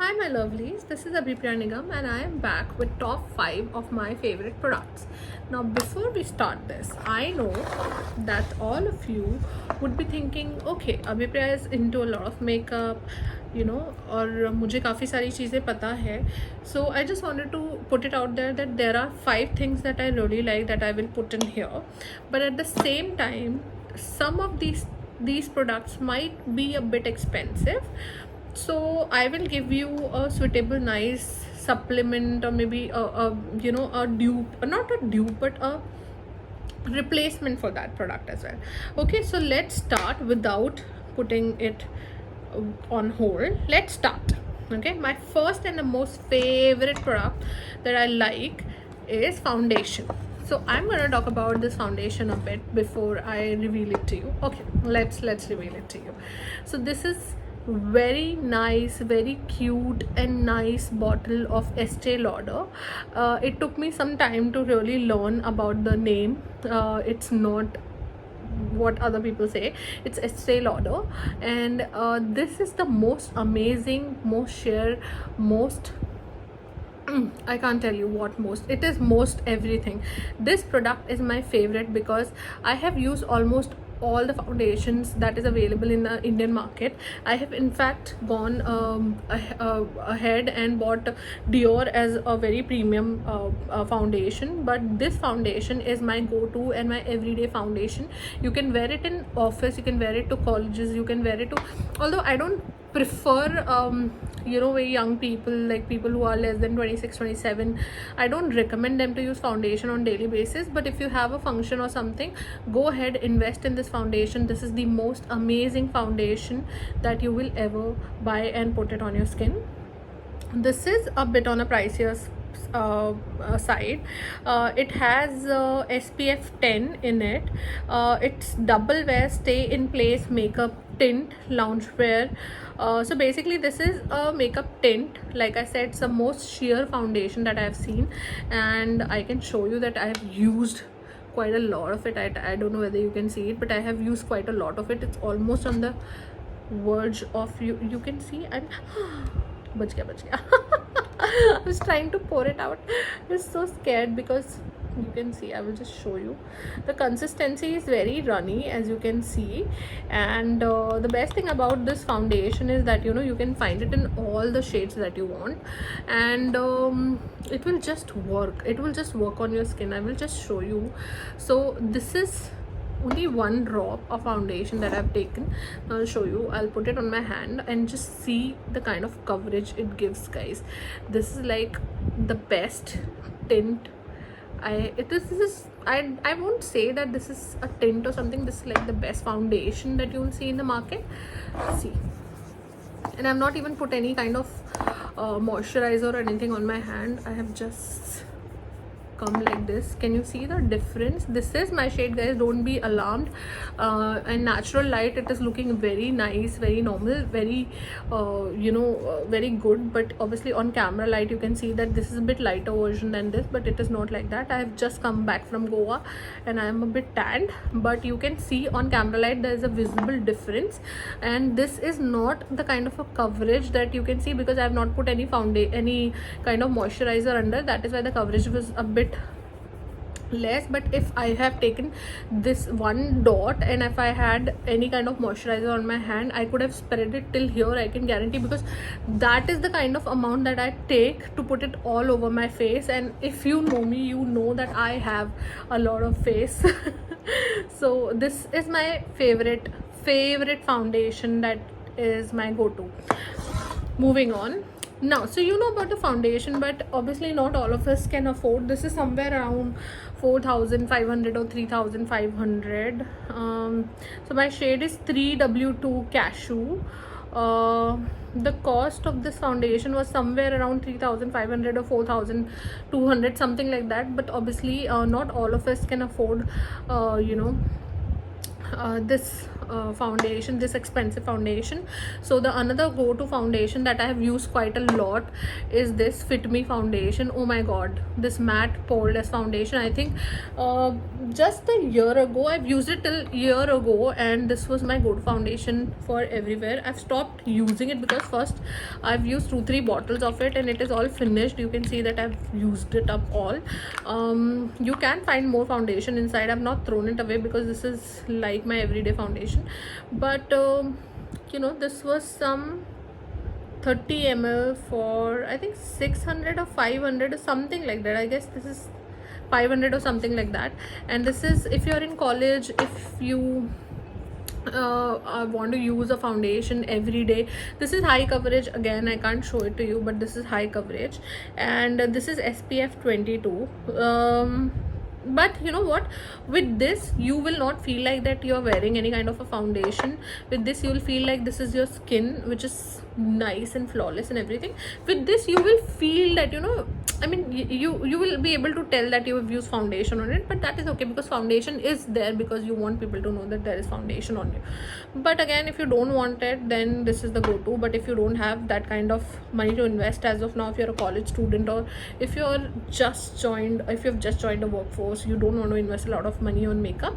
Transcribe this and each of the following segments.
Hi my lovelies, this is Abhipriya Nigam and I am back with top 5 of my favorite products. Now before we start this, I know that all of you would be thinking, okay, Abhipriya is into a lot of makeup, और मुझे काफ़ी सारी चीज़ें पता है. So I just wanted to put it out there that there are 5 things that I really like that I will put in here. But at the same time, some of these products might be a bit expensive, so I will give you a suitable nice supplement, or maybe a dupe, not a dupe but a replacement for that product as well. Okay, so let's start without putting it on hold. Let's start. Okay, my first and the most favorite product that I like is foundation. So I'm going to talk about this foundation a bit before I reveal it to you. Okay, let's reveal it to you. So this is very nice, very cute and nice bottle of Estee Lauder. It took me some time to really learn about the name. It's not what other people say, it's Estee Lauder, and this is the most amazing, most sheer, most I can't tell you what most. It is most everything. This product is my favorite because I have used almost all the foundations that is available in the Indian market. I have in fact gone ahead and bought Dior as a very premium foundation, but this foundation is my go-to and my everyday foundation. You can wear it in office, you can wear it to colleges, you can wear it to, although I don't prefer very young people, like people who are less than 26-27, I don't recommend them to use foundation on daily basis. But if you have a function or something, go ahead, invest in this foundation. This is the most amazing foundation that you will ever buy and put it on your skin. This is a bit on a pricier side. It has SPF 10 in it. It's double wear, stay in place makeup tint loungewear. So basically this is a makeup tint. Like I said, it's the most sheer foundation that I have seen, and I can show you that I have used quite a lot of it. I don't know whether you can see it, but I have used quite a lot of it. It's almost on the verge of, you can see, and bach gaya I was trying to pour it out. I was so scared because you can see, I will just show you, the consistency is very runny, as you can see. And the best thing about this foundation is that you can find it in all the shades that you want, and it will just work on your skin. I will just show you. So this is only one drop of foundation that I've taken. I'll show you. I'll put it on my hand and just see the kind of coverage it gives, guys. This is like the best tint. I won't say that this is a tint or something. This is like the best foundation that you will see in the market. See, and I've not even put any kind of moisturizer or anything on my hand. I have just come like this. Can you see the difference? This is my shade, guys, don't be alarmed. And natural light, it is looking very nice, very normal, very very good. But obviously on camera light you can see that this is a bit lighter version than this, but it is not like that. I have just come back from Goa and I am a bit tanned, but you can see on camera light there is a visible difference. And this is not the kind of a coverage that you can see because I have not put any any kind of moisturizer under. That is why the coverage was a bit less. But if I have taken this one dot and if I had any kind of moisturizer on my hand, I could have spread it till here, I can guarantee, because that is the kind of amount that I take to put it all over my face. And if you know me, you know that I have a lot of face. So this is my favorite foundation, that is my go-to. Moving on now, so you know about the foundation, but obviously not all of us can afford. This is somewhere around 4,500 or 3,500. So my shade is 3W2 Cashew. The cost of this foundation was somewhere around 3,500 or 4,200, something like that. But obviously not all of us can afford this foundation, this expensive foundation. So the another go-to foundation that I have used quite a lot is this Fit Me foundation. Oh my god, this matte poreless foundation. I think just a year ago, I've used it till year ago, and this was my go-to foundation for everywhere. I've stopped using it because first I've used 2-3 bottles of it and it is all finished. You can see that I've used it up all. You can find more foundation inside. I've not thrown it away because this is like my everyday foundation, but you know, this was some 30 ml for I think 600 or 500 or something like that. I guess this is 500 or something like that. And this is if you're in college, if you want to use a foundation every day. This is high coverage. Again, I can't show it to you, but this is high coverage, and this is SPF 22. But you know what, with this you will not feel like that you are wearing any kind of a foundation. With this you will feel like this is your skin, which is nice and flawless and everything. With this you will feel that, you know, I mean, you will be able to tell that you have used foundation on it, but that is okay because foundation is there because you want people to know that there is foundation on you. But again, if you don't want it, then this is the go-to. But if you don't have that kind of money to invest as of now, if you're a college student, or if you've just joined the workforce, you don't want to invest a lot of money on makeup,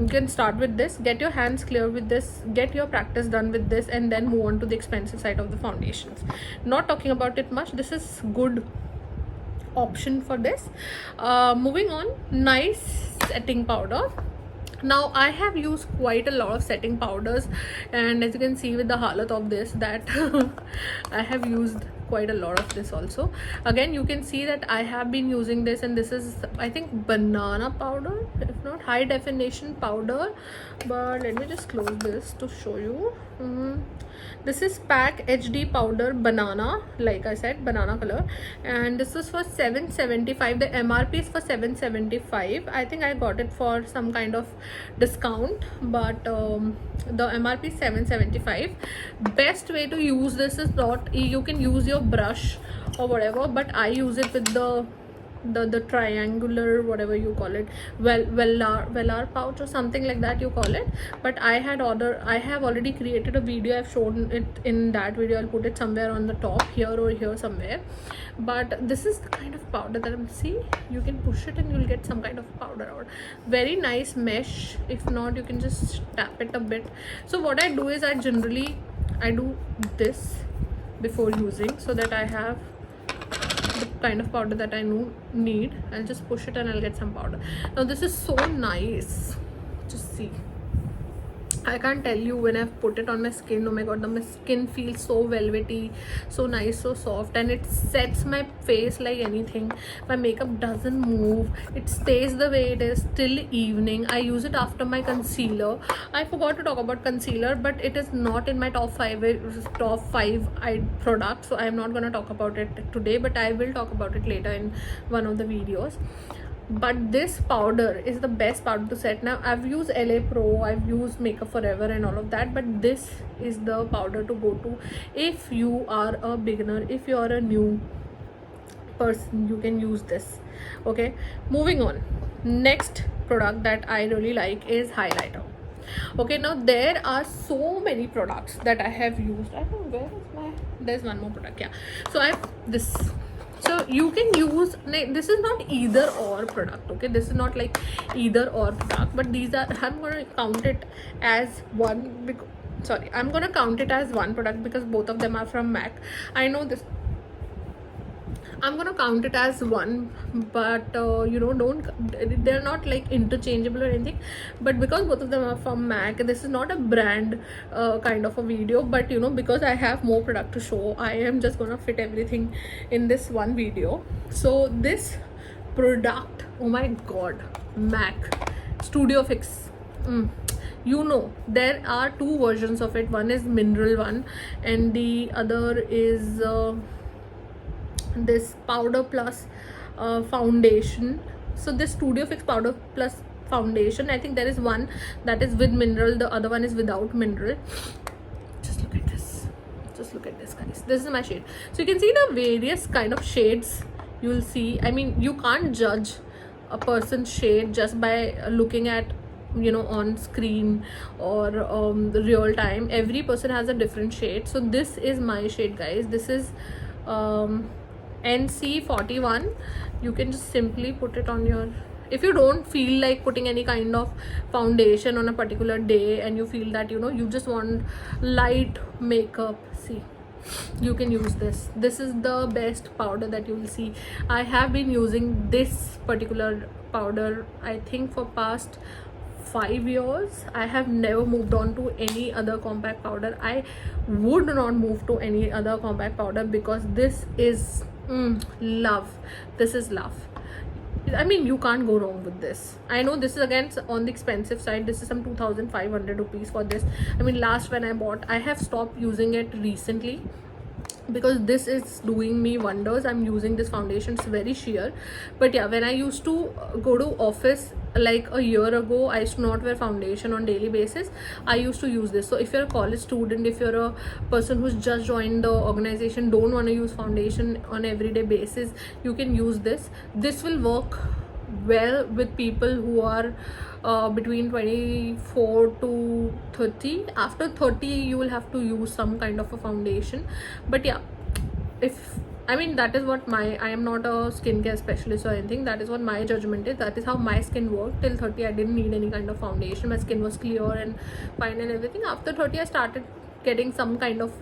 you can start with this. Get your hands clear with this, get your practice done with this, and then move on to the expensive side of the foundations. Not talking about it much, this is good option for this. Moving on, nice setting powder. Now I have used quite a lot of setting powders, and as you can see with the halat of this, that I have used quite a lot of this also. Again, you can see that I have been using this, and this is I think banana powder, if not high definition powder. But let me just close this to show you. This is Pack HD powder banana, like I said, banana color, and this was for 775. The MRP is for 775. I think I got it for some kind of discount, but the MRP is 775. Best way to use this is not, you can use your brush or whatever, but I use it with the triangular, whatever you call it, velar pouch or something like that you call it. But I have already created a video. I've shown it in that video. I'll put it somewhere on the top, here or here somewhere. But this is the kind of powder that I'm see. You can push it and you'll get some kind of powder out. Very nice mesh. If not, you can just tap it a bit. So what I do is I do this before using, so that I have the kind of powder that I need. I'll just push it and I'll get some powder. Now this is so nice. Just see, I can't tell you, when I've put it on my skin, oh my god, my skin feels so velvety, so nice, so soft, and it sets my face like anything. My makeup doesn't move, it stays the way it is till evening. I use it after my concealer. I forgot to talk about concealer, but it is not in my top 5 eye products, so I am not going to talk about it today, but I will talk about it later in one of the videos. But this powder is the best powder to set. Now I've used LA Pro, I've used Makeup Forever and all of that, but this is the powder to go to if you are a beginner. If you are a new person, you can use this. Okay, moving on. Next product that I really like is highlighter. Okay, now there are so many products that I have used. I don't know, where is my, there's one more product. Yeah, so I have this. So you can use, this is not either or product, okay, this is not like either or product, but these are, I'm going to count it as one, I'm going to count it as one product because both of them are from MAC. I know this, I'm gonna count it as one, but you know, they're not like interchangeable or anything. But because both of them are from MAC, this is not a brand kind of a video, but you know, because I have more product to show, I am just gonna fit everything in this one video. So this product, oh my god, MAC Studio Fix. You know, there are two versions of it. One is mineral one, and the other is this powder plus foundation. So this Studio Fix powder plus foundation, I think there is one that is with mineral, the other one is without mineral. Just look at this, guys. This is my shade. So you can see the various kind of shades you will see. I mean, you can't judge a person's shade just by looking at on screen or real time. Every person has a different shade. So this is my shade, guys. This is NC41. You can just simply put it on your, if you don't feel like putting any kind of foundation on a particular day and you feel that you just want light makeup, see, you can use this. This is the best powder that you will see. I have been using this particular powder, I think, for past 5 years. I have never moved on to any other compact powder. I would not move to any other compact powder because this is love. This is love. I mean, you can't go wrong with this. I know this is again on the expensive side. This is some 2,500 rupees for this. I mean, last when I bought, I have stopped using it recently because this is doing me wonders. I'm using this foundation, it's very sheer. But yeah, when I used to go to office like a year ago, I used to not wear foundation on daily basis. I used to use this. So if you're a college student, if you're a person who's just joined the organization, don't want to use foundation on everyday basis, you can use this. This will work well with people who are between 24 to 30. After 30 you will have to use some kind of a foundation. But yeah, if I mean, that is what I am not a skincare specialist or anything. That is what my judgment is. That is how my skin worked. Till 30 I didn't need any kind of foundation. My skin was clear and fine and everything. After 30 I started getting some kind of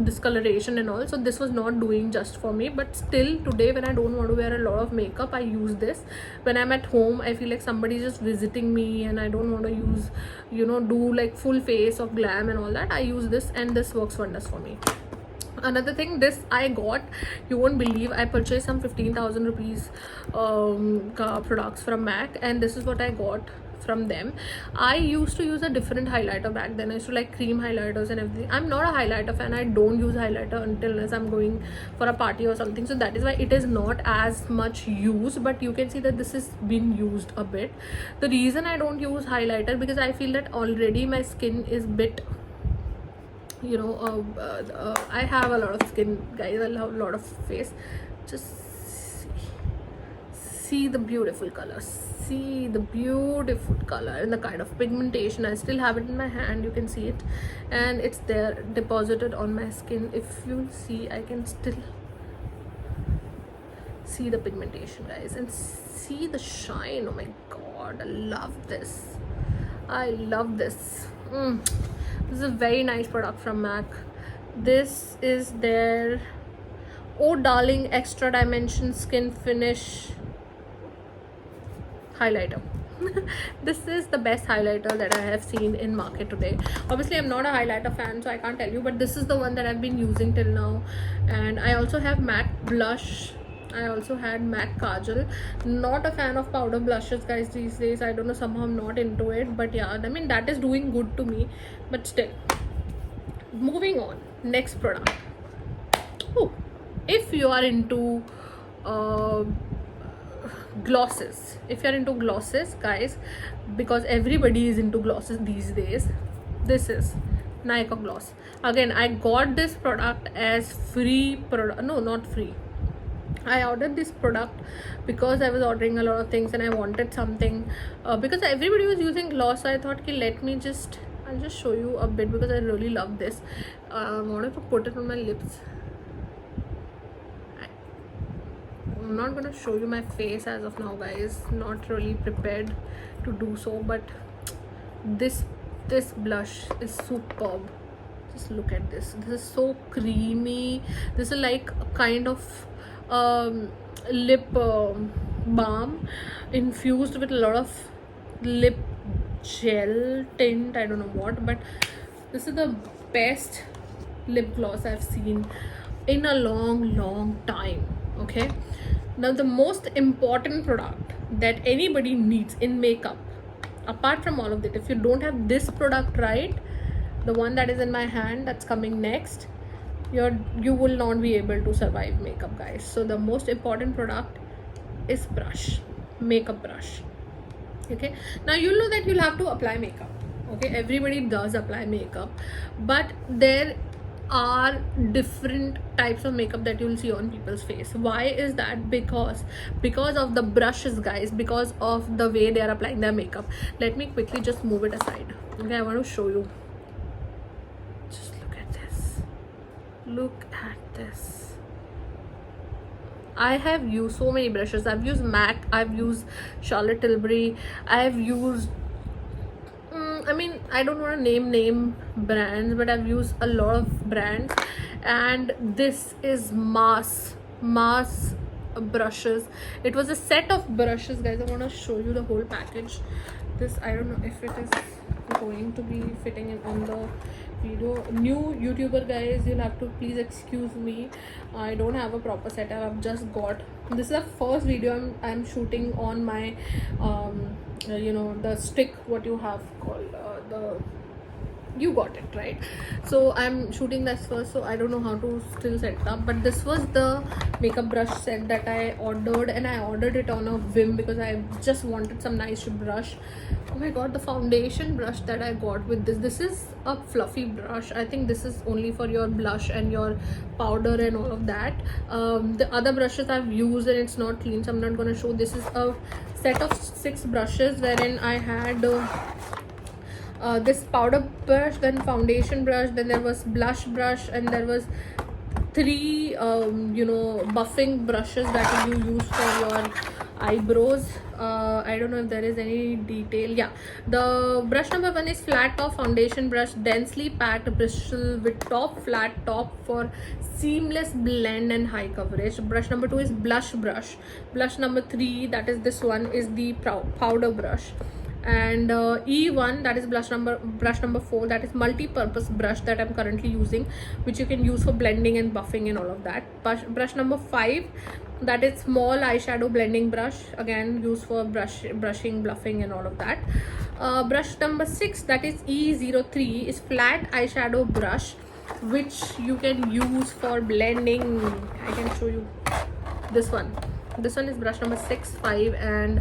discoloration and all. So this was not doing just for me. But still today, when I don't want to wear a lot of makeup, I use this. When I'm at home, I feel like somebody is just visiting me and I don't want to use, do like full face of glam and all that. I use this and this works wonders for me. Another thing, this I got, you won't believe, I purchased some 15,000 rupees products from MAC, and this is what I got from them. I used to use a different highlighter back then. I used to like cream highlighters and everything. I'm not a highlighter fan. I don't use highlighter unless I'm going for a party or something. So that is why it is not as much used, but you can see that this is been used a bit. The reason I don't use highlighter, because I feel that already my skin is bit, I have a lot of skin, guys. I have a lot of face. Just see the beautiful color, see the beautiful color and the kind of pigmentation. I still have it in my hand, you can see it, and it's there deposited on my skin. If you see, I can still see the pigmentation, guys, and see the shine. Oh my god, I love this. I love this. This is a very nice product from MAC. This is their Oh Darling Extra Dimension Skin Finish highlighter. This is the best highlighter that I have seen in market today. Obviously I'm not a highlighter fan, so I can't tell you, but this is the one that I've been using till now. And I also have MAC blush. I also had MAC Kajal. Not a fan of powder blushes, guys, these days. I don't know, somehow I'm not into it. But yeah, I mean, that is doing good to me. But still, moving on. Next product. Oh, if you are into glosses, if you're into glosses, guys, because everybody is into glosses these days, this is Nykaa Gloss. Again, I got this product as free product. No, not free. I ordered this product because I was ordering a lot of things and I wanted something because everybody was using gloss. So I thought, okay, I'll just show you a bit because I really love this. I wanted to put it on my lips. I'm not gonna show you my face as of now, guys. Not really prepared to do so, but this blush is superb. Just look at this. This is so creamy. This is like a kind of lip balm infused with a lot of lip gel tint. I don't know what, but this is the best lip gloss I've seen in a long time. Okay, now the most important product that anybody needs in makeup, apart from all of that, if you don't have this product, right, the one that is in my hand that's coming next, you will not be able to survive makeup, guys. So the most important product is brush, makeup brush. Okay, now you know that you'll have to apply makeup. Okay, everybody does apply makeup, but there are different types of makeup that you'll see on people's face. Why is that? Because of the brushes, guys, because of the way they are applying their makeup. Let me quickly just move it aside. Okay, I want to show you. Just look at this. Look at this. I have used so many brushes. I've used MAC, I've used Charlotte Tilbury, I've used I mean, I don't want to name brands, but I've used a lot of brands, and this is Mars brushes. It was a set of brushes, guys. I want to show you the whole package. This, I don't know if it is going to be fitting in on the video. New YouTuber, guys, you'll have to please excuse me. I don't have a proper setup. I've just got, this is the first video I'm shooting on my you know, the stick, what you have called the, you got it right. So I'm shooting this first, so I don't know how to still set it up, but this was the makeup brush set that I ordered, and I ordered it on a whim because I just wanted some nice brush. Oh my god, the foundation brush that I got with this is a fluffy brush. I think this is only for your blush and your powder and all of that. The other brushes I've used and it's not clean, so I'm not going to show. This is a set of 6 brushes wherein I had this powder brush, then foundation brush, then there was blush brush, and there was 3 you know, buffing brushes that you use for your eyebrows. I don't know if there is any detail. Yeah, the brush number 1 is flat top foundation brush, densely packed bristle with top flat top for seamless blend and high coverage. Brush number 2 is blush brush. Blush number 3, that is this one, is the powder brush. And E1, that is brush number 4, that is multi-purpose brush that I'm currently using, which you can use for blending and buffing and all of that. Brush number 5, that is small eyeshadow blending brush, again used for brushing, bluffing and all of that. Brush number 6, that is E03, is flat eyeshadow brush, which you can use for blending. I can show you this one. This one is brush number 6, 5, and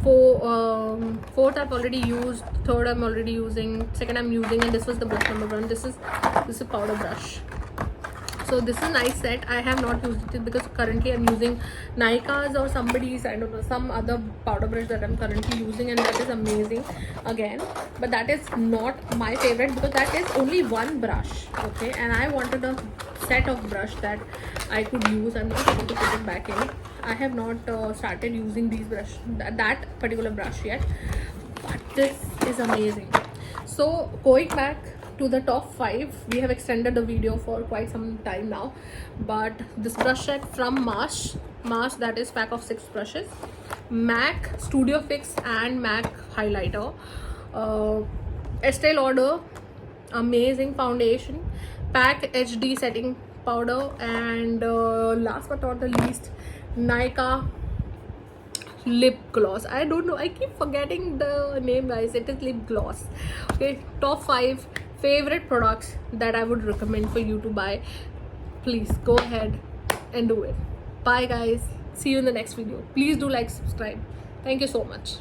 4th I've already used, 3rd I'm already using, 2nd I'm using, and this was the brush number 1. This is a powder brush. So this is a nice set. I have not used it because currently I'm using Nykaa's or somebody's, I don't know, some other powder brush that I'm currently using, and that is amazing again. But that is not my favorite because that is only one brush, okay, and I wanted a set of brush that I could use. I'm not going to put it back in. I have not started using these brush, that particular brush yet, but this is amazing. So going back to the top 5, we have extended the video for quite some time now, but this brush set from Mars, that is pack of 6 brushes, MAC Studio Fix and MAC highlighter, Estee Lauder amazing foundation, PAC HD setting powder, and last but not the least, Nykaa lip gloss. I don't know, I keep forgetting the name, guys. It is lip gloss. Okay, top 5 favorite products that I would recommend for you to buy. Please go ahead and do it. Bye, guys. See you in the next video. Please do like, subscribe. Thank you so much.